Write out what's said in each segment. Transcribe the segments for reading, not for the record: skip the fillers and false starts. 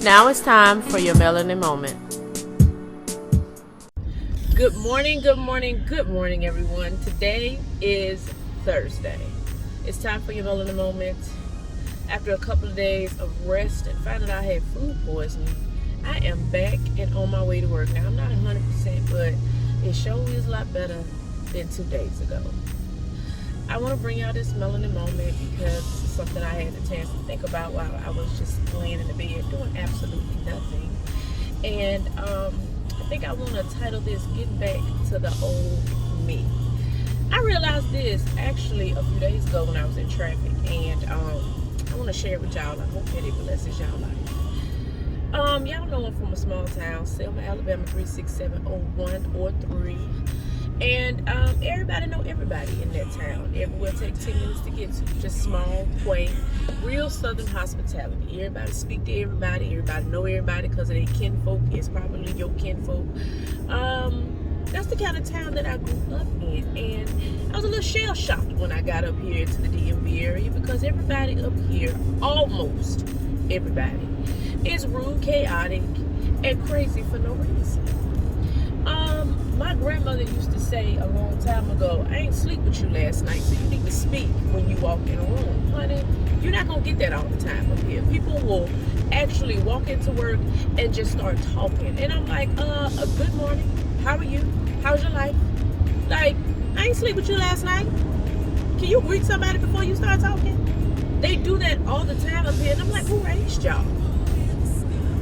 Now it's time for your melanin moment. Good morning, good morning, good morning, everyone. Today is Thursday. It's time for your melanin moment. After a couple of days of rest and finding out I had food poisoning, I am back and on my way to work. Now, I'm not 100%, but it sure is a lot better than 2 days ago. I want to bring out this melanin moment because this is something I had the chance to think about while I was just laying in the bed doing absolutely nothing. And I think I want to title this Getting Back to the Old Me. I realized this actually a few days ago when I was in traffic, and I want to share it with y'all. I hope that it blesses y'all life. Y'all know I'm from a small town, Selma, Alabama 36701 or 3. And everybody know everybody in that town. Everywhere takes 10 minutes to get to. Just small, quaint, real southern hospitality. Everybody speak to everybody. Everybody know everybody because of their kinfolk. It's probably your kinfolk. That's the kind of town that I grew up in. And I was a little shell-shocked when I got up here to the DMV area because everybody up here, almost everybody, is rude, chaotic, and crazy for no reason. My grandmother used to say a long time ago, I ain't sleep with you last night, so you need to speak when you walk in a room. Honey, you're not going to get that all the time up here. People will actually walk into work and just start talking. And I'm like, good morning. How are you? How's your life? Like, I ain't sleep with you last night. Can you greet somebody before you start talking? They do that all the time up here. And I'm like, who raised y'all?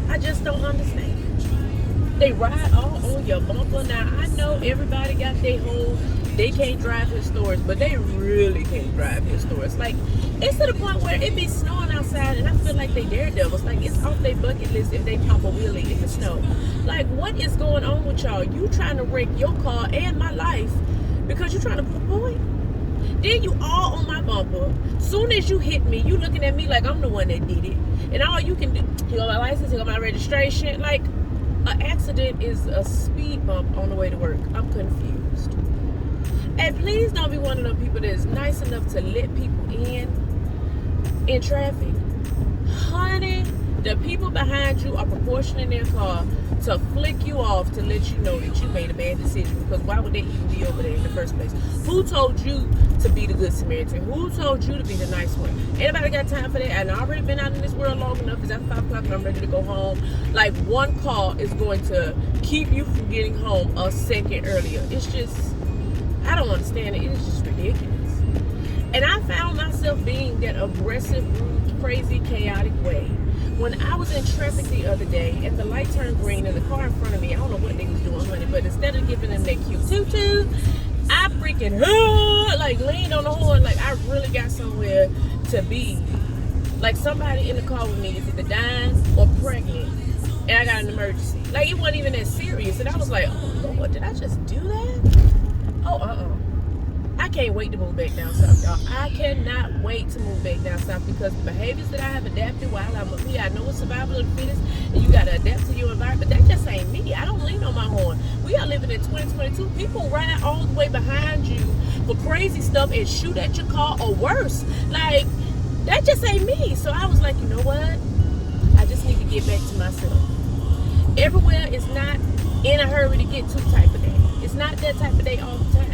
I just don't understand. They ride all on your bumper. Now, I know everybody got their whole, they can't drive his stores, but they really can't drive his stores. Like, it's to the point where it be snowing outside, and I feel like they daredevils. Like, it's off their bucket list if they pop a wheelie in the snow. Like, what is going on with y'all? You trying to wreck your car and my life because you trying to put a point? Then you all on my bumper. Soon as you hit me, you looking at me like I'm the one that did it. And all you can do, here go my license, here go my registration. Like, an accident is a speed bump on the way to work. I'm confused. And please don't be one of those people that's nice enough to let people in traffic. Honey, the people behind you are proportioning their car to flick you off to let you know that you made a bad decision, because why would they even be over there in the first place? Who told you to be the good Samaritan? Who told you to be the nice one? Anybody got time for that? I've already been out in this world long enough. It's after 5 o'clock and I'm ready to go home. Like, one call is going to keep you from getting home a second earlier. It's just, I don't understand it. It's just ridiculous. And I found myself being that aggressive, rude, crazy, chaotic way when I was in traffic the other day and the light turned green and the car in front of me, I don't know what they was doing, honey, but instead of giving them that cute toot-toot, I freaking like leaned on the horn like I really got somewhere to be. Like, somebody in the car with me is either dying or pregnant, and I got an emergency. Like, it wasn't even that serious, and I was like, oh Lord, did I just do that? Oh, I can't wait to move back down south, y'all. I cannot wait to move back down south because the behaviors that I have adapted while I'm up here, I know it's survival of the fittest, and you got to adapt to your environment. That just ain't me. I don't lean on my horn. We are living in 2022. People ride all the way behind you for crazy stuff and shoot at your car or worse. Like, that just ain't me. So I was like, you know what? I just need to get back to myself. Everywhere is not in a hurry to get to type of day. It's not that type of day all the time.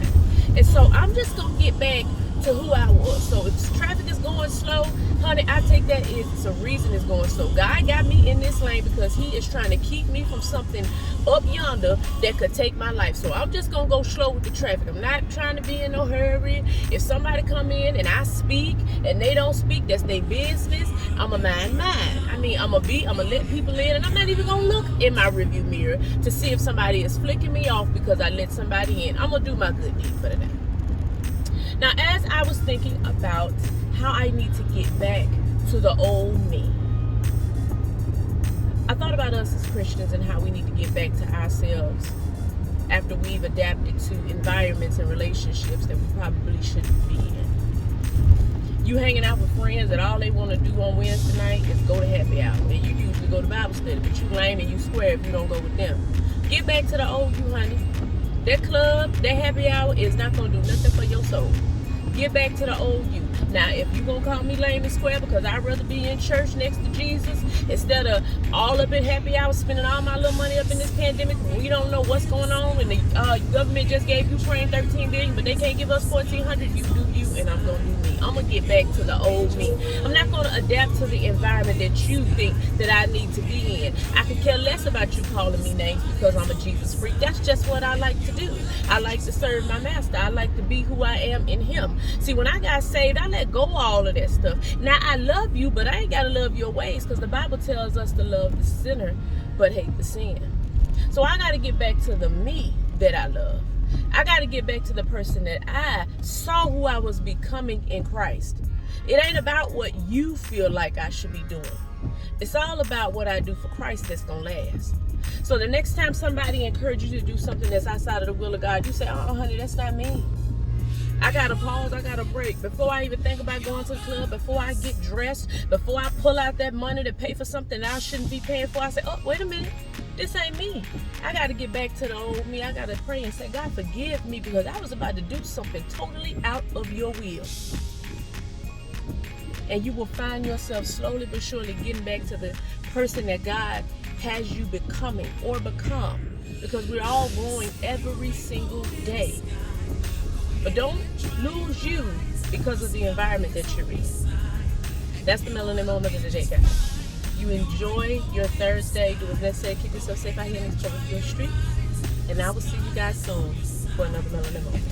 And so I'm just going to get back to who I was. So if traffic is going slow, honey, I take that as it's a reason it's going slow. God got me in this lane because he is trying to keep me from something up yonder that could take my life. So I'm just going to go slow with the traffic. I'm not trying to be in no hurry. If somebody come in and I speak and they don't speak, that's their business. I'm going to mind mine. I mean, I'm going to let people in, and I'm not even going to look in my rearview mirror to see if somebody is flicking me off because I let somebody in. I'm going to do my good deed for the day. Now, as I was thinking about how I need to get back to the old me, I thought about us as Christians and how we need to get back to ourselves after we've adapted to environments and relationships that we probably shouldn't be in. You hanging out with friends that all they want to do on Wednesday night is go to happy hour. And you usually go to Bible study, but you lame and you swear if you don't go with them. Get back to the old you, honey. That club, that happy hour is not going to do nothing for your soul. Get back to the old you. Now, if you gonna call me lame and square because I'd rather be in church next to Jesus instead of all up in happy hour spending all my little money up in this pandemic, we don't know what's going on, and the government just gave Ukraine $13 billion, but they can't give us $1,400. You do you, and I'm gonna do me. I'm gonna get back to the old me. I'm not gonna adapt to the environment that you think that I need to be in. I could care less about you calling me names because I'm a Jesus freak. That's just what I like to do. I like to serve my master. I like to be who I am in him. See, when I got saved, I let go of all of that stuff. Now, I love you, but I ain't got to love your ways, because the Bible tells us to love the sinner but hate the sin. So I got to get back to the me that I love. I got to get back to the person that I saw who I was becoming in Christ. It ain't about what you feel like I should be doing. It's all about what I do for Christ that's going to last. So the next time somebody encourages you to do something that's outside of the will of God, you say, oh, honey, that's not me. I got to pause. I got to break. Before I even think about going to the club, before I get dressed, before I pull out that money to pay for something I shouldn't be paying for, I say, oh, wait a minute. This ain't me. I got to get back to the old me. I got to pray and say, God, forgive me, because I was about to do something totally out of your will. And you will find yourself slowly but surely getting back to the person that God has you becoming or become, because we're all growing every single day. But don't lose you because of the environment that you're in. That's the melanin moment of the day, guys. You enjoy your Thursday. Do what's necessary. Keep yourself safe out here in these trouble-filled streets. And I will see you guys soon for another melanin moment.